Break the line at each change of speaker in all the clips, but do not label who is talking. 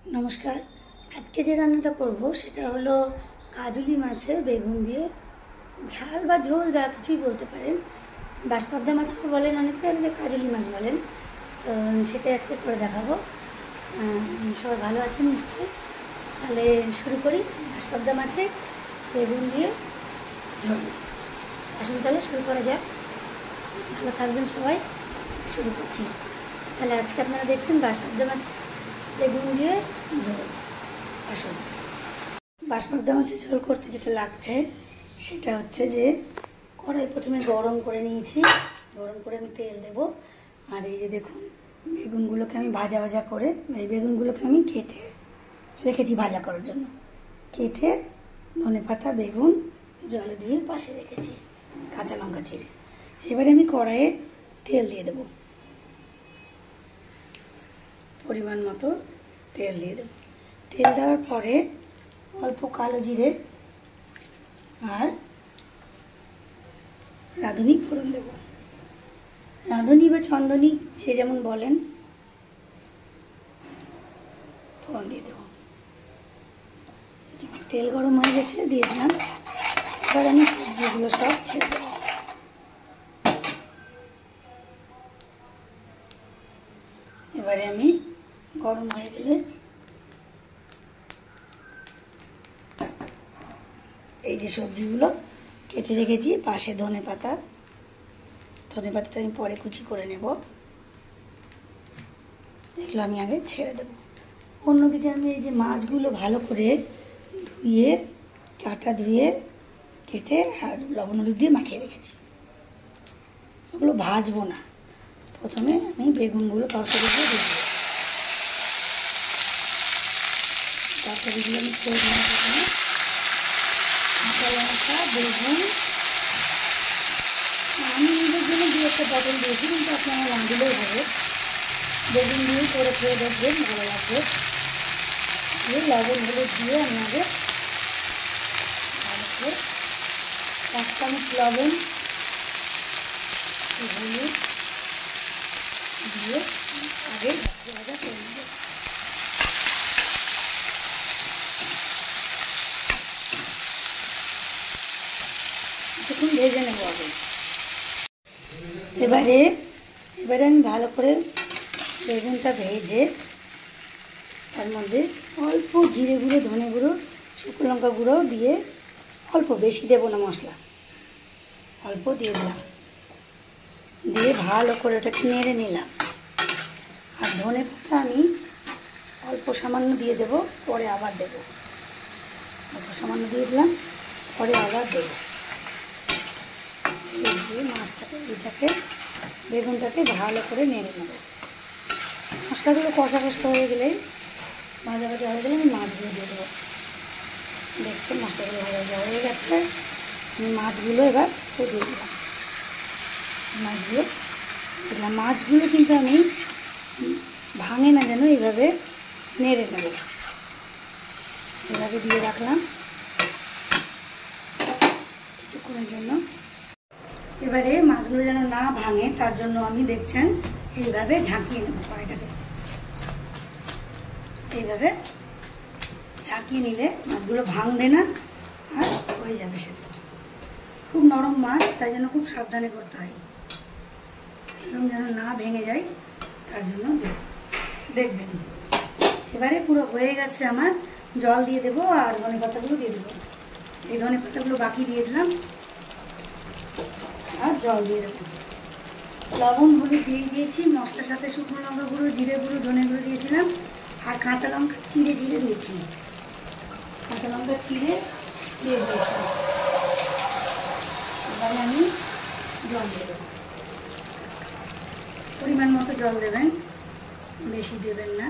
নমস্কার। আজকে যে রান্নাটা করব সেটা হলো কাজলি মাছের বেগুন দিয়ে ঝাল বা ঝোল যা কিছুই বলতে পারেন। বাঁশপাবদা মাছও বলেন অনেকে, অনেকে কাজলি মাছ বলেন। তো সেটা আজকে করে দেখাবো। সবাই ভালো আছেন নিশ্চয়ই? তাহলে শুরু করি। বাঁশপাবদা মাছের বেগুন দিয়ে ঝোল। আসুন তাহলে শুরু করা যাক। ভালো থাকবেন সবাই। শুরু করছি। তাহলে আজকে আপনারা দেখছেন বাঁশপাবদা মাছের বেগুন দিয়ে ঝোল। আসুন, বাঁশপাবদা মাছের ঝোল করতে যেটা লাগছে সেটা হচ্ছে যে কড়াই প্রথমে গরম করে নিয়েছি। গরম করে আমি তেল দেবো। আর এই যে দেখুন, বেগুনগুলোকে আমি ভাজা ভাজা করে, এই বেগুনগুলোকে আমি কেটে রেখেছি ভাজা করার জন্য। কেটে ধনেপাতা, বেগুন জলে দিয়ে পাশে রেখেছি, কাঁচা লঙ্কা চিড়ে। এবারে আমি কড়াইয়ে তেল দিয়ে দেবো, পরিমাণ মতো তেল দিয়ে দেবো। তেল দেওয়ার পরে অল্প কালো জিরে আর রাঁধুনি ফোড়ন দেব। রাঁধুনি বা চন্দনী সে যেমন বলেন, ফোড়ন দিয়ে দেবো। তেল গরম হয়ে গেছে, দিয়ে দিলাম। এবার আমি সবজিগুলো সব ছেড়ে দেবো। এবারে আমি গরম হয়ে গেলে এই যে সবজিগুলো কেটে রেখেছি, পাশে ধনেপাতাটা আমি পরে কুচি করে নেব। এগুলো আমি আগে ছেড়ে দেব। অন্যদিকে আমি এই যে মাছগুলো ভালো করে ধুয়ে, কাটা ধুয়ে কেটে আর লবণ হলুদ দিয়ে মাখিয়ে রেখেছি। ওগুলো ভাজবো না। প্রথমে আমি বেগুনগুলো তরকারিগুলো দিয়ে দেবো। তরকারিগুলো আমি ছেড়ে দিলাম। প্রথমে কাঁচা লঙ্কা, বেগুন, আমি নিজের জন্য দু একটা পটল দিয়েছি, কিন্তু আপনারা না দিলেও হবে। বেগুন দিয়েই করে খেয়ে দেখবেন, ভালো লাগবে। দিয়ে লবণ হলুদ দিয়ে আমি আগে ভালো করে 1 চামচ লবণ, হলুদ দিয়ে আগে ভাজা ভাজা করে নেব। কিছুক্ষণ ভেজে নেব আগে। এবারে আমি ভালো করে বেগুনটা ভেজে তার মধ্যে অল্প জিরে গুঁড়ো, ধনে গুঁড়ো, শুকনো লঙ্কা গুঁড়ো দিয়ে, অল্প, বেশি দেবো না মশলা, অল্প দিয়ে দিলাম। দিয়ে ভালো করে ওটাকে নেড়ে নিলাম। আর ধনে পাতা আমি অল্প সামান্য দিয়ে দেবো, পরে আবার দেবো। অল্প সামান্য দিয়ে দিলাম, পরে আবার দেবো। দিয়ে এটাকে বেগুনটাকে ভালো করে নেড়ে নেব। মশলাগুলো কষা কষা হয়ে গেলেই, ভাজা ভাজা হয়ে গেলে আমি মাছগুলো দিয়ে দেবো। দেখছেন মশলাগুলো ভাজা হয়ে গেছে। আমি মাছগুলো এবার দিয়ে দিলাম। মাছগুলো কিন্তু আমি ভাঙে না যেন, এইভাবে নেড়ে নেব। এভাবে দিয়ে রাখলাম কিছুক্ষণের জন্য। এবারে মাছগুলো যেন না ভাঙে তার জন্য আমি, দেখছেন, এইভাবে ঝাঁকিয়ে নেব কড়াইটাকে। এইভাবে ঝাঁকিয়ে নিলে মাছগুলো ভাঙবে না আর হয়ে যাবে সেদ্ধ। খুব নরম মাছ, তাই জন্য খুব সাবধানে করতে হয়, একদম যেন না ভেঙে যায়, তার জন্য দেখবেন। এবারে পুরো হয়ে গেছে আমার। জল দিয়ে দেবো আর ধনে পাতাগুলো দিয়ে দেবো। এই ধনে পাতাগুলো বাকি দিয়ে দিলাম আর জল দিয়ে দেবো। লবণ হলুদ দিয়ে দিয়েছি, মশলার সাথে শুকনো লঙ্কা গুঁড়ো, জিরে গুঁড়ো, ধনে গুঁড়ো দিয়েছিলাম। আর কাঁচা লঙ্কা চিড়ে দিয়েছি। কাঁচা লঙ্কা চিড়ে দিয়ে দিয়েছি। এবারে আমি জল দিয়ে দেবো। পরিমাণ মতো জল দেবেন, বেশি দেবেন না।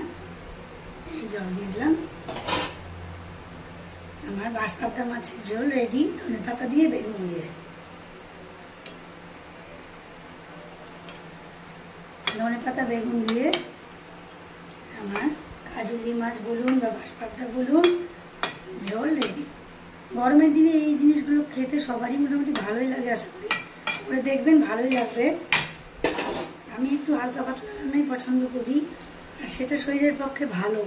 এই জল দিয়ে দিলাম। আমার বাঁশপাবদা মাছের ঝোল রেডি, ধনেপাতা দিয়ে, বেগুন দিয়ে। ধনেপাতা বেগুন দিয়ে আমার কাজলি মাছ বলুন বা বাঁশপাবদা বলুন, ঝোল রেডি। গরমের দিনে এই জিনিসগুলো খেতে সবারই মোটামুটি ভালোই লাগে, আশা করি করে দেখবেন, ভালোই লাগবে। আমি একটু হালকা পাতলা রান্নাই পছন্দ করি, আর সেটা শরীরের পক্ষে ভালো।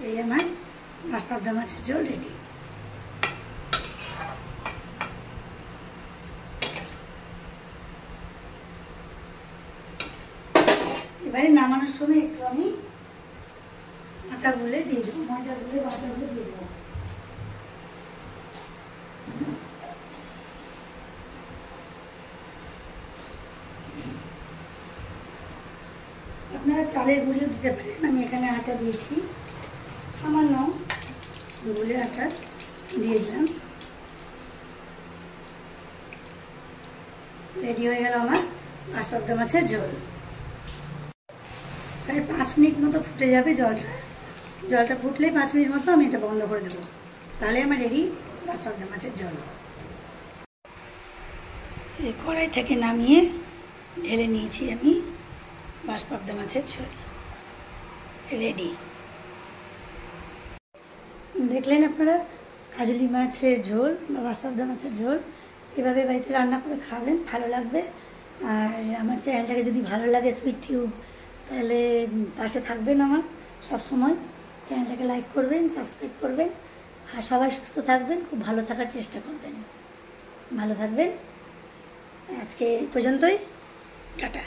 এই আমার মাছ পাবদা মাছের ঝোল রেডি। এবারে নামানোর সময় একটু আমি আটা গুলে দিয়ে দেবো, ময়দা গুলে বাটা গুলে দিয়ে দেবো। আপনারা চালের গুঁড়িও দিতে পারেন, আমি এখানে আটা দিয়েছি, সামান্য গুলে আটা দিয়ে দিলাম। রেডি হয়ে গেল আমার মাছ পাবদা মাছের ঝোল। প্রায় 5 মিনিট মতো ফুটে যাবে জলটা ফুটলে 5 মিনিট মতো আমি এটা বন্ধ করে দেবো, তাহলে আমার রেডি মাছ পাবদা মাছের ঝোল। এই কড়াই থেকে নামিয়ে ঢেলে নিয়েছি আমি মাছ পাবদা মাছের ঝোল রেডি। দেখলেন আপনারা কাজলি মাছের ঝোল বা মাছ পাবদা মাছের ঝোল, এভাবে বাড়িতে রান্না করে খাবেন, ভালো লাগবে। আর আমার চ্যানেলটাকে যদি ভালো লাগে সুইট টিউব, তাহলে পাশে থাকবেন আমার সবসময়। চ্যানেলটাকে লাইক করবেন, সাবস্ক্রাইব করবেন, আর সবাই সুস্থ থাকবেন, খুব ভালো থাকার চেষ্টা করবেন। ভালো থাকবেন। আজকে এই পর্যন্তই, টাটা।